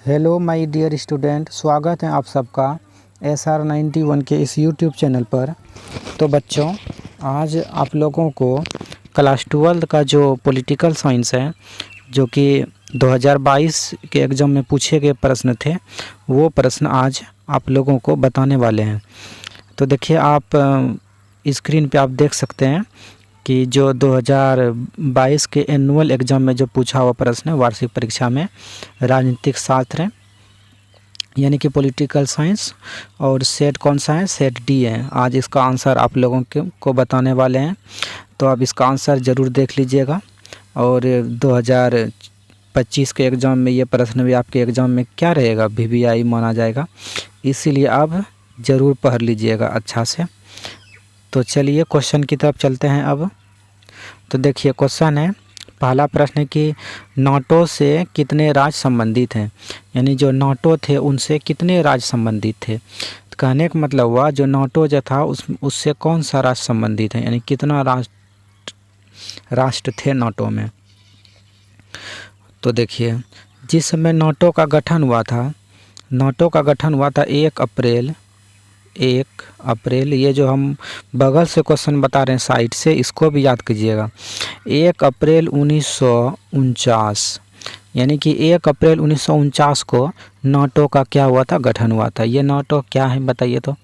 Hello my dear student, स्वागत है आप सबका SR91 के इस यूट्यूब चैनल पर। तो बच्चों, आज आप लोगों को क्लास 12 का जो पॉलिटिकल साइंस है, जो कि 2022 के एग्ज़ाम में पूछे गए प्रश्न थे, वो प्रश्न आज आप लोगों को बताने वाले हैं। तो देखिए, आप स्क्रीन पे आप देख सकते हैं कि जो 2022 के एनुअल एग्ज़ाम में जो पूछा हुआ प्रश्न है, वार्षिक परीक्षा में राजनीतिक शास्त्र यानी कि पॉलिटिकल साइंस, और सेट कौन सा है, सेट डी है। आज इसका आंसर आप लोगों को बताने वाले हैं। तो आप इसका आंसर ज़रूर देख लीजिएगा। और 2025 के एग्ज़ाम में ये प्रश्न भी आपके एग्ज़ाम में क्या रहेगा, VVI माना जाएगा, इसीलिए आप ज़रूर पढ़ लीजिएगा अच्छा से। तो चलिए क्वेश्चन की तरफ चलते हैं अब। तो देखिए, क्वेश्चन है, पहला प्रश्न है कि नाटो से कितने राज्य संबंधित हैं, यानी जो नाटो थे उनसे कितने राज्य संबंधित थे। तो कहने का मतलब हुआ, जो नाटो जो था उससे कौन सा राष्ट्र संबंधित है, यानी कितना राष्ट्र थे नाटो में। तो देखिए, जिस समय नाटो का गठन हुआ था, 1 अप्रैल, ये जो हम बगल से क्वेश्चन बता रहे हैं साइड से, इसको भी याद कीजिएगा। 1 अप्रैल 1949, यानी कि 1 अप्रैल 1949 को नाटो का क्या हुआ था, गठन हुआ था। ये नाटो क्या है बताइए। तो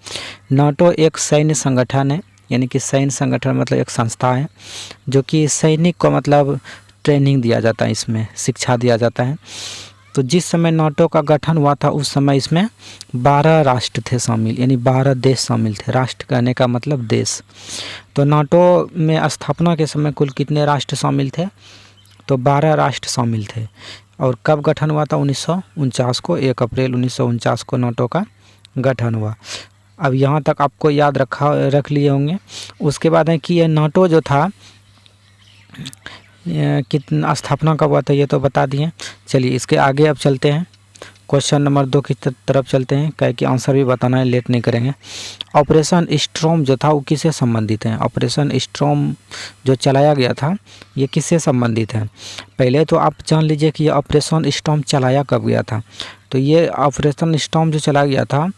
नाटो एक सैन्य संगठन है, यानी कि सैन्य संगठन मतलब एक संस्था है जो कि सैनिक को मतलब ट्रेनिंग दिया जाता है, इसमें शिक्षा दिया जाता है। तो जिस समय नाटो का गठन हुआ था उस समय इसमें 12 राष्ट्र थे शामिल, यानी 12 देश शामिल थे। राष्ट्र कहने का मतलब देश। तो नाटो में स्थापना के समय कुल कितने राष्ट्र शामिल थे, तो 12 राष्ट्र शामिल थे। और कब गठन हुआ था, 1949 को, 1 अप्रैल 1949 को नाटो का गठन हुआ। अब यहाँ तक आपको याद रख लिए होंगे। उसके बाद है कि ये नाटो जो था कितना स्थापना कब हुआ था, ये तो बता दिए। चलिए इसके आगे अब चलते हैं, क्वेश्चन नंबर 2 की तरफ चलते हैं, क्या कि आंसर भी बताना है, लेट नहीं करेंगे। ऑपरेशन स्टॉर्म जो था वो किससे संबंधित है। ऑपरेशन स्टॉर्म जो चलाया गया था ये किससे संबंधित है। पहले तो आप जान लीजिए कि ये ऑपरेशन स्टॉर्म चलाया कब गया था। तो ये ऑपरेशन स्टॉर्म जो चला गया था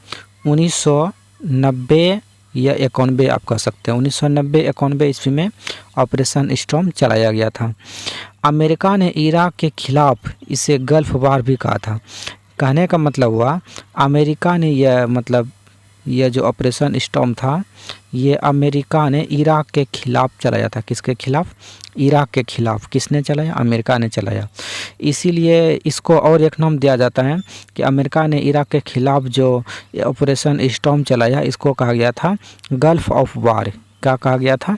1990 या 91 आप कह सकते हैं, 1990-91 ईस्वी में ऑपरेशन स्टॉर्म चलाया गया था। अमेरिका ने इराक के खिलाफ इसे गल्फ वार भी कहा था। कहने का मतलब हुआ, अमेरिका ने यह जो ऑपरेशन स्टॉर्म था ये अमेरिका ने इराक के खिलाफ चलाया था। किसके खिलाफ, इराक के खिलाफ। किसने चलाया, अमेरिका ने चलाया। इसीलिए इसको और एक नाम दिया जाता है कि अमेरिका ने इराक के खिलाफ जो ऑपरेशन स्टॉर्म चलाया, इसको कहा गया था गल्फ ऑफ वार। क्या कहा गया था,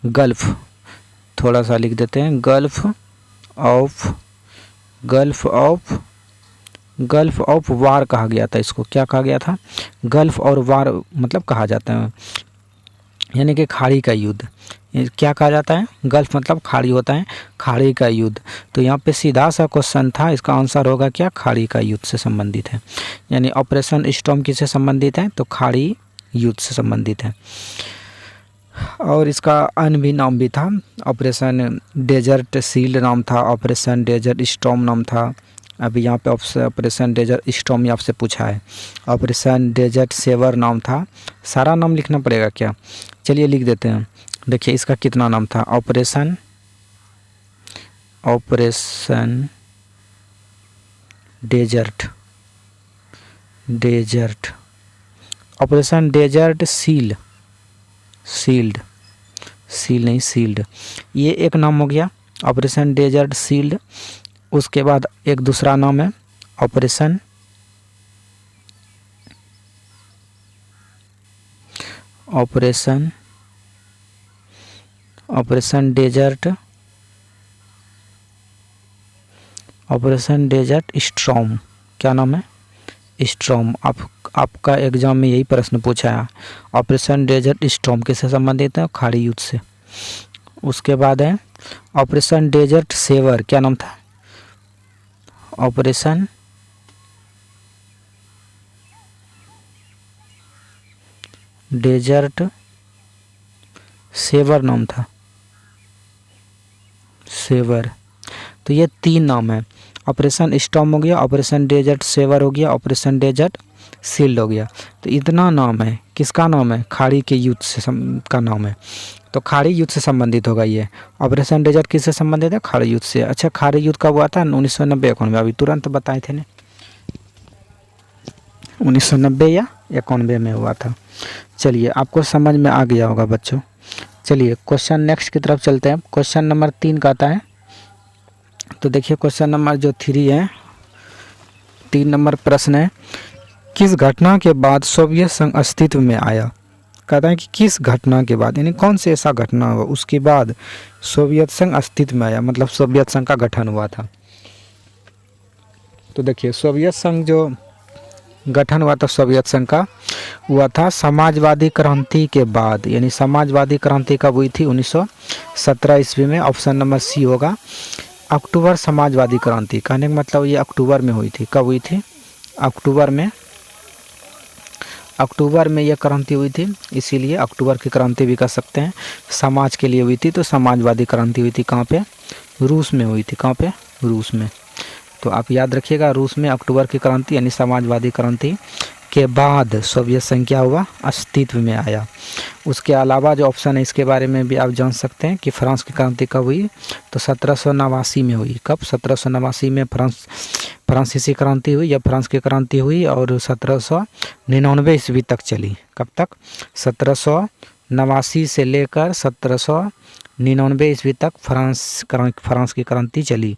गल्फ, थोड़ा सा लिख देते हैं, गल्फ ऑफ वार कहा गया था। इसको क्या कहा गया था, गल्फ और वार मतलब कहा जाता है, यानी कि खाड़ी का युद्ध। क्या कहा जाता है, गल्फ मतलब खाड़ी होता है, खाड़ी का युद्ध। तो यहाँ पे सीधा सा क्वेश्चन था, इसका आंसर होगा क्या, खाड़ी का युद्ध से संबंधित है। यानी ऑपरेशन स्टॉर्म किससे संबंधित है, तो खाड़ी युद्ध से संबंधित है। और इसका अन्य भी नाम भी था, ऑपरेशन डेजर्ट शील्ड नाम था, ऑपरेशन डेजर्ट स्टॉर्म नाम था। अभी यहाँ पे ऑपरेशन डेजर्ट स्टॉर्म आपसे पूछा है। ऑपरेशन डेजर्ट सेवर नाम था। सारा नाम लिखना पड़ेगा क्या, चलिए लिख देते हैं। देखिए इसका कितना नाम था, Operation Desert, Operation Desert Shield, ये एक नाम हो गया, ऑपरेशन डेजर्ट शील्ड। उसके बाद एक दूसरा नाम है ऑपरेशन डेजर्ट स्टॉर्म। क्या नाम है, स्टॉर्म। आपका एग्जाम में यही प्रश्न पूछा है, ऑपरेशन डेजर्ट स्टॉर्म किससे संबंधित है, खाड़ी युद्ध से। उसके बाद है ऑपरेशन डेजर्ट सेवर। क्या नाम था, ऑपरेशन डेजर्ट सेवर नाम था, सेवर। तो ये 3 नाम है, ऑपरेशन स्टॉर्म हो गया, ऑपरेशन डेजर्ट सेवर हो गया, ऑपरेशन डेजर्ट शील्ड हो गया। तो इतना नाम है, किसका नाम है? खाड़ी के युद्ध से का नाम है। तो खाड़ी युद्ध से संबंधित होगा ये। ऑपरेशन डेजर्ट किससे संबंधित है? खाड़ी युद्ध से। अच्छा, खाड़ी युद्ध कब हुआ था? 1990-91 अभी तुरंत बताए थे ना, 1990 या 91 में हुआ था। चलिए, आपको समझ में आ गया होगा बच्चों। चलिए क्वेश्चन नेक्स्ट की तरफ चलते हैं। क्वेश्चन नंबर 3 का आता है। तो देखिए क्वेश्चन नंबर जो 3 है, 3 नंबर प्रश्न है, किस घटना के बाद सोवियत संघ अस्तित्व में आया? कहता है कि किस घटना के बाद, यानी कौन से ऐसा घटना हुआ उसके बाद सोवियत संघ अस्तित्व में आया, मतलब सोवियत संघ का गठन हुआ था। तो देखिए सोवियत संघ जो गठन हुआ था सोवियत संघ का, हुआ था समाजवादी क्रांति के बाद। यानी समाजवादी क्रांति कब हुई थी? 1917 ईस्वी में। ऑप्शन नंबर सी होगा। अक्टूबर समाजवादी क्रांति, कहने का मतलब ये अक्टूबर में हुई थी। कब हुई थी? अक्टूबर में यह क्रांति हुई थी, इसीलिए अक्टूबर की क्रांति भी कह सकते हैं। समाज के लिए हुई थी, तो समाजवादी क्रांति हुई थी। कहाँ पे? रूस में हुई थी। कहाँ पे? रूस में। तो आप याद रखिएगा, रूस में अक्टूबर की क्रांति यानी समाजवादी क्रांति के बाद सोवियत संघ क्या हुआ? अस्तित्व में आया। उसके अलावा जो ऑप्शन है इसके बारे में भी आप जान सकते हैं कि फ्रांस की क्रांति कब हुई? तो 1789 में हुई। कब? 1789 में फ्रांसीसी क्रांति हुई, या फ्रांस की क्रांति हुई, और 1799 ईस्वी तक चली। कब तक? 1789 से लेकर 1799 ईस्वी तक फ्रांस की क्रांति चली।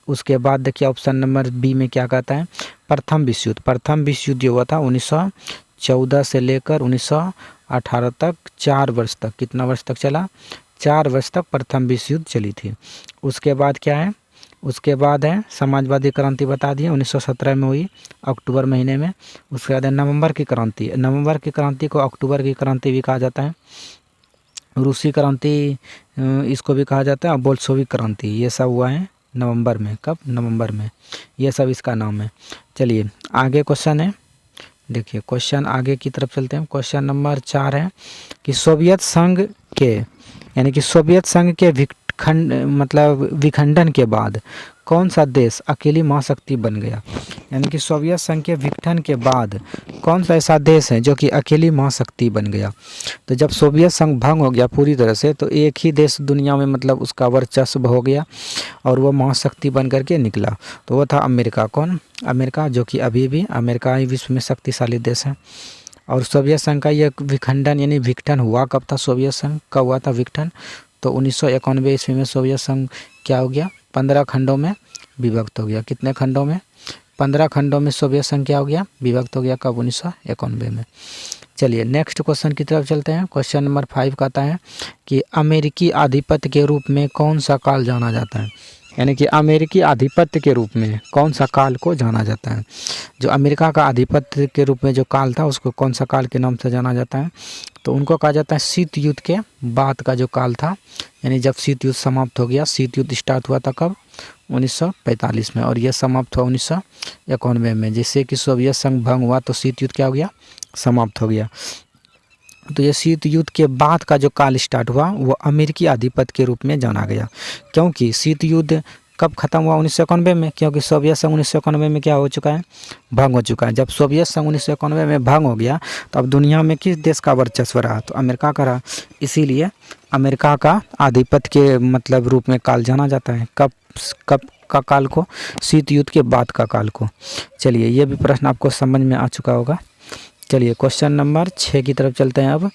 उसके बाद देखिए ऑप्शन नंबर बी में क्या कहता है? प्रथम विश्व युद्ध। प्रथम विश्व युद्ध हुआ था 1914 से लेकर 1918 तक, 4 वर्ष तक। कितना वर्ष तक चला? 4 वर्ष तक प्रथम विश्व युद्ध चली थी। उसके बाद क्या है? उसके बाद है समाजवादी क्रांति, बता दिए 1917 में हुई, अक्टूबर महीने में। उसके बाद है नवंबर की क्रांति। नवंबर की क्रांति को अक्टूबर की क्रांति भी कहा जाता है। रूसी क्रांति इसको भी कहा जाता है, और बोल्शेविक क्रांति, ये सब हुआ है नवंबर में। कब? नवंबर में। ये सब इसका नाम है। चलिए आगे क्वेश्चन है, देखिए क्वेश्चन आगे की तरफ चलते हैं। क्वेश्चन नंबर 4 है कि सोवियत संघ के, यानी कि सोवियत संघ के विखंडन के बाद कौन सा देश अकेली महाशक्ति बन गया? यानी कि सोवियत संघ के विघटन के बाद कौन सा ऐसा देश है जो कि अकेली महाशक्ति बन गया? तो जब सोवियत संघ भंग हो गया पूरी तरह से, तो एक ही देश दुनिया में मतलब उसका वर्चस्व हो गया और वो महाशक्ति बन करके निकला। तो वो था अमेरिका। कौन? अमेरिका, जो कि अभी भी अमेरिका ही विश्व में शक्तिशाली देश है। और सोवियत संघ का यह विखंडन यानी विघटन हुआ कब था? सोवियत संघ कब हुआ था विघटन? तो 1991 ईस्वी में सोवियत संघ क्या हो गया? 15 खंडों में विभक्त हो गया। कितने खंडों में? 15 खंडों में सोवियत संघ क्या हो गया? विभक्त हो गया। कब? 1991 में। चलिए नेक्स्ट क्वेश्चन की तरफ चलते हैं। क्वेश्चन नंबर 5 का आता है कि अमेरिकी आधिपत्य के रूप में कौन सा काल जाना जाता है? यानी कि अमेरिकी आधिपत्य के रूप में कौन सा काल को जाना जाता है? जो अमेरिका का आधिपत्य के रूप में जो काल था उसको कौन सा काल के नाम से जाना जाता है? तो उनको कहा जाता है शीत युद्ध के बाद का जो काल था, यानी जब शीत युद्ध समाप्त हो गया। शीत युद्ध स्टार्ट हुआ था कब? 1945 में, और यह समाप्त हुआ 1991 में। जैसे कि सोवियत संघ भंग हुआ तो शीत युद्ध क्या हो गया? समाप्त हो गया। तो ये शीत युद्ध के बाद का जो काल स्टार्ट हुआ वो अमेरिकी आधिपत्य के रूप में जाना गया। क्योंकि शीत युद्ध कब खत्म हुआ? 1991 में, क्योंकि सोवियत संघ 1991 में क्या हो चुका है? भंग हो चुका है। जब सोवियत संघ 1991 में भंग हो गया तो अब दुनिया में किस देश का वर्चस्व रहा? तो अमेरिका का रहा। इसीलिए अमेरिका का आधिपत्य के मतलब रूप में काल जाना जाता है। कब का काल को? शीत युद्ध के बाद का काल को। चलिए ये भी प्रश्न आपको समझ में आ चुका होगा। चलिए क्वेश्चन नंबर 6 की तरफ चलते हैं। अब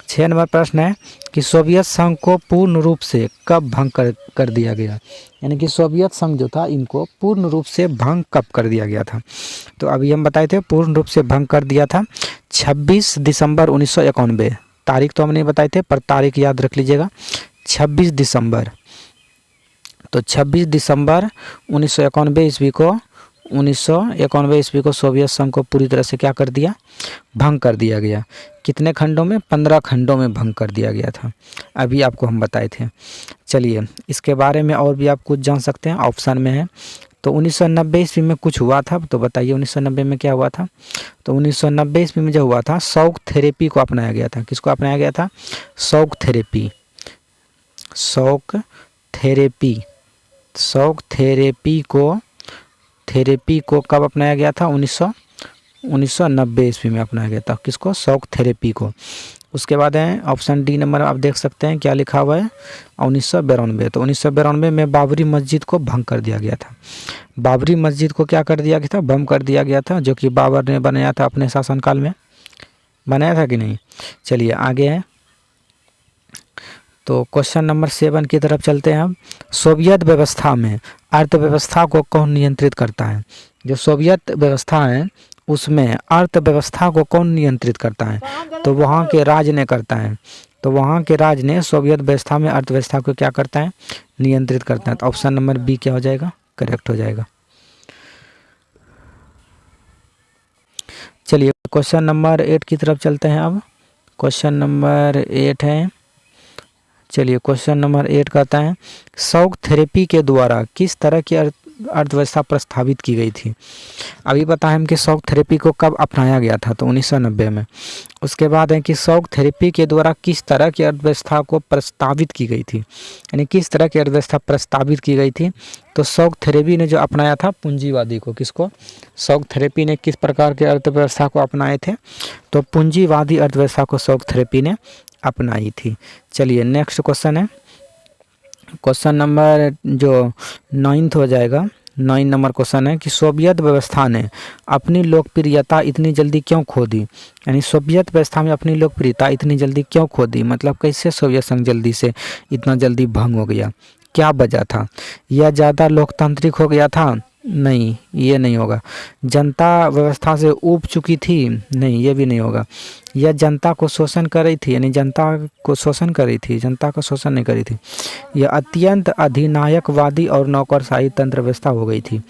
6 नंबर प्रश्न है कि सोवियत संघ को पूर्ण रूप से कब भंग कर दिया गया? यानी कि सोवियत संघ जो था इनको पूर्ण रूप से भंग कब कर दिया गया था? तो अभी हम बताए थे पूर्ण रूप से भंग कर दिया था 26 दिसंबर 1991। तारीख तो हम नहीं बताए थे, पर तारीख याद रख लीजिएगा, 26 दिसंबर। तो 26 दिसंबर 1991 ईस्वी को सोवियत संघ को पूरी तरह से क्या कर दिया? भंग कर दिया गया। कितने खंडों में? 15 खंडों में भंग कर दिया गया था। अभी आपको हम बताए थे। चलिए इसके बारे में और भी आप कुछ जान सकते हैं, ऑप्शन में है। तो 1990 ईस्वी में कुछ हुआ था, तो बताइए 1990 में क्या हुआ था? तो 1990 ईस्वी में जो हुआ था, शॉक थेरेपी को अपनाया गया था। किसको अपनाया गया था? Shock therapy. शॉक थेरेपी को थेरेपी को कब अपनाया गया था? 1990 ईस्वी में अपनाया गया था। किसको? शॉक थेरेपी को। उसके बाद है ऑप्शन डी नंबर, आप देख सकते हैं क्या लिखा हुआ है, 1992। तो 1992 में बाबरी मस्जिद को भंग कर दिया गया था। बाबरी मस्जिद को क्या कर दिया गया था? भंग कर दिया गया था, जो कि बाबर ने बनाया था अपने शासनकाल में। बनाया था कि नहीं? चलिए आगे है। तो क्वेश्चन नंबर 7 की तरफ चलते हैं हम। सोवियत व्यवस्था में अर्थव्यवस्था को कौन नियंत्रित करता है? जो सोवियत व्यवस्था है उसमें अर्थव्यवस्था को कौन नियंत्रित करता है? तो वहाँ के राज ने करता है। तो वहाँ के राज ने सोवियत व्यवस्था में अर्थव्यवस्था को क्या करता है? नियंत्रित करता है। तो ऑप्शन नंबर बी क्या हो जाएगा? करेक्ट हो जाएगा। चलिए क्वेश्चन नंबर 8 की तरफ चलते हैं अब। क्वेश्चन नंबर 8 है, चलिए क्वेश्चन नंबर 8 कहता है शॉक थेरेपी के द्वारा किस तरह की अर्थव्यवस्था प्रस्तावित की गई थी? अभी बताएं हम कि शॉक थेरेपी को कब अपनाया गया था? तो 1990 में। उसके बाद है कि शॉक थेरेपी के द्वारा किस तरह की अर्थव्यवस्था को प्रस्तावित की गई थी, यानी किस तरह की अर्थव्यवस्था प्रस्तावित की गई थी? तो शॉक थेरेपी ने जो अपनाया था पूंजीवादी को। किसको? शॉक थेरेपी ने किस प्रकार की अर्थव्यवस्था को अपनाए थे? तो पूंजीवादी अर्थव्यवस्था को शॉक थेरेपी ने अपनाई थी। चलिए नेक्स्ट क्वेश्चन है, क्वेश्चन नंबर जो 9th हो जाएगा, 9 नंबर क्वेश्चन है कि सोवियत व्यवस्था ने अपनी लोकप्रियता इतनी जल्दी क्यों खो दी? यानी सोवियत व्यवस्था में अपनी लोकप्रियता इतनी जल्दी क्यों खो दी? मतलब कैसे सोवियत संघ जल्दी से इतना जल्दी भंग हो गया? क्या वजह था? यह ज़्यादा लोकतांत्रिक हो गया था? नहीं, ये नहीं होगा। जनता व्यवस्था से ऊब चुकी थी? नहीं, ये भी नहीं होगा। यह जनता को शोषण कर रही थी, यानी जनता को शोषण कर रही थी, जनता का शोषण नहीं कर रही थी। यह अत्यंत अधिनायकवादी और नौकरशाही तंत्र व्यवस्था हो गई थी।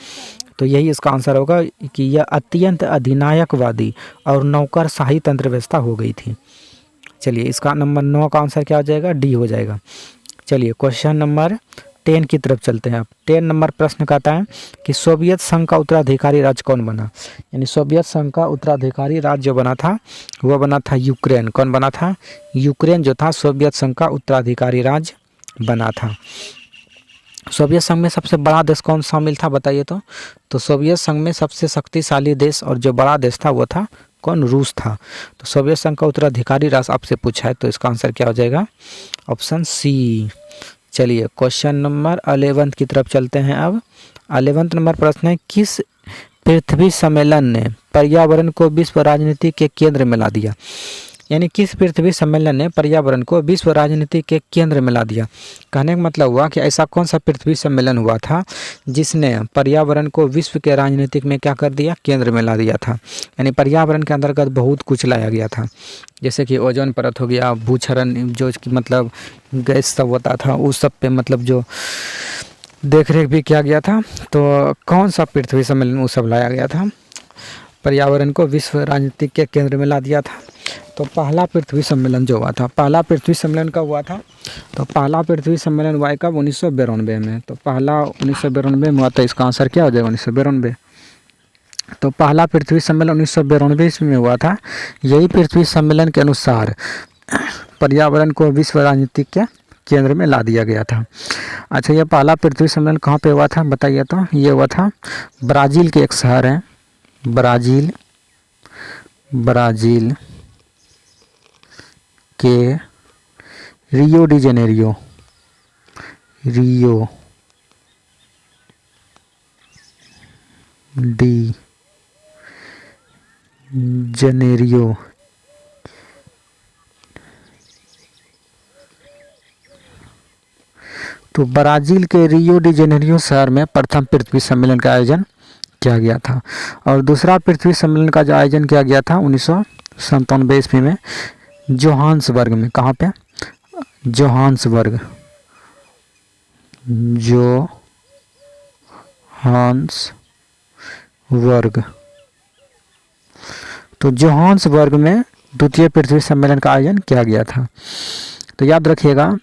तो यही इसका आंसर होगा कि यह अत्यंत अधिनायकवादी और नौकरशाही तंत्र व्यवस्था हो गई थी। चलिए इसका नंबर 9 का आंसर क्या हो जाएगा? डी हो जाएगा। चलिए क्वेश्चन नंबर 10 की तरफ चलते हैं। अब 10 नंबर प्रश्न कहता है कि सोवियत संघ का उत्तराधिकारी राज्य कौन बना? यानी सोवियत संघ का उत्तराधिकारी राज्य जो बना था वह बना था यूक्रेन। कौन बना था? यूक्रेन जो था सोवियत संघ का उत्तराधिकारी राज्य बना था। सोवियत संघ में सबसे बड़ा देश कौन शामिल था बताइए तो सोवियत संघ में सबसे शक्तिशाली देश और जो बड़ा देश था वो था कौन? रूस था। तो सोवियत संघ का उत्तराधिकारी राष्ट्र आपसे पूछा है तो इसका आंसर क्या हो जाएगा? Option C. चलिए क्वेश्चन नंबर 11 की तरफ चलते हैं। अब 11 नंबर प्रश्न है किस पृथ्वी सम्मेलन ने पर्यावरण को विश्व राजनीति के केंद्र में ला दिया? यानी किस पृथ्वी सम्मेलन ने पर्यावरण को विश्व राजनीति के केंद्र में ला दिया? कहने का मतलब हुआ कि ऐसा कौन सा पृथ्वी सम्मेलन हुआ था जिसने पर्यावरण को विश्व के राजनीतिक में क्या कर दिया? केंद्र में ला दिया था। यानी पर्यावरण के अंतर्गत बहुत कुछ लाया गया था, जैसे कि ओजोन परत हो गया, भूक्षरण जो कि मतलब गैस सब होता था उस सब पे मतलब जो देख रेख भी किया गया था। तो कौन सा पृथ्वी सम्मेलन वो सब लाया गया था? पर्यावरण को विश्व राजनीतिक के केंद्र में ला दिया था। तो पहला पृथ्वी सम्मेलन जो हुआ था, पहला पृथ्वी सम्मेलन कब हुआ था? तो पहला पृथ्वी सम्मेलन हुआ है कब? 1992 में। तो पहला 1992 में हुआ था। इसका आंसर क्या हो जाएगा? 1992। तो पहला पृथ्वी सम्मेलन 1992 ईस्वी में हुआ था। यही पृथ्वी सम्मेलन के अनुसार पर्यावरण को विश्व राजनीतिक के केंद्र में ला दिया गया था। अच्छा, यह पहला पृथ्वी सम्मेलन कहाँ पे हुआ था बताइए तो? ये हुआ था ब्राज़ील के एक शहर है, ब्राज़ील के Rio de Janeiro, Rio de Janeiro तो ब्राज़ील के रियो डी जेनेरियो शहर में प्रथम पृथ्वी सम्मेलन का आयोजन किया गया था। और दूसरा पृथ्वी सम्मेलन का जो आयोजन किया गया था 1997 ईस्वी में जोहान्सबर्ग में। कहाँ पे? Johannesburg, Johannesburg. तो जोहान्सबर्ग में द्वितीय पृथ्वी सम्मेलन का आयोजन किया गया था। तो याद रखिएगा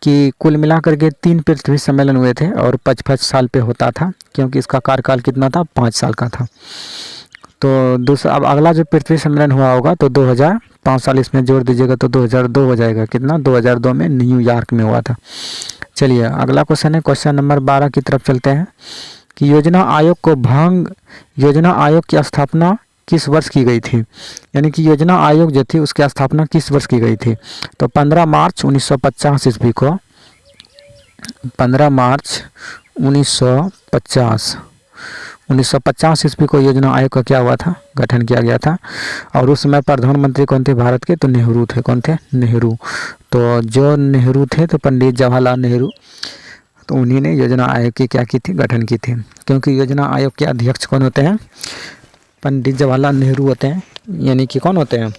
कि कुल मिलाकर के 3 पृथ्वी सम्मेलन हुए थे और 55 साल पे होता था, क्योंकि इसका कार्यकाल कितना था? 5 साल का था। तो दूसरा अब अगला जो पृथ्वी सम्मेलन हुआ होगा तो 2005 साल इसमें जोड़ दीजिएगा तो 2002 हो जाएगा। कितना? 2002 में न्यूयॉर्क में हुआ था। चलिए अगला क्वेश्चन है, क्वेश्चन नंबर 12 की तरफ चलते हैं। कि योजना आयोग की स्थापना किस वर्ष की गई थी, यानी कि योजना आयोग जो थी उसकी स्थापना किस वर्ष की गई थी। तो 15 मार्च 1950 ईस्वी को, 15 मार्च 1950 ईस्वी को योजना आयोग का क्या हुआ था, गठन किया गया था। और उस समय प्रधानमंत्री कौन थे भारत के, तो नेहरू थे। कौन थे, नेहरू। तो जो नेहरू थे तो पंडित जवाहरलाल नेहरू, तो उन्हीं ने योजना आयोग की क्या की थी, गठन की थी। क्योंकि योजना आयोग के अध्यक्ष कौन होते हैं, पंडित जवाहरलाल नेहरू होते हैं, यानी कि कौन होते हैं,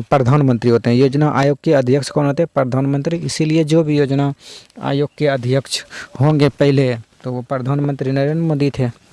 प्रधानमंत्री होते हैं। योजना आयोग के अध्यक्ष कौन होते हैं, प्रधानमंत्री। इसीलिए जो भी योजना आयोग के अध्यक्ष होंगे पहले, तो वो प्रधानमंत्री नरेंद्र मोदी थे।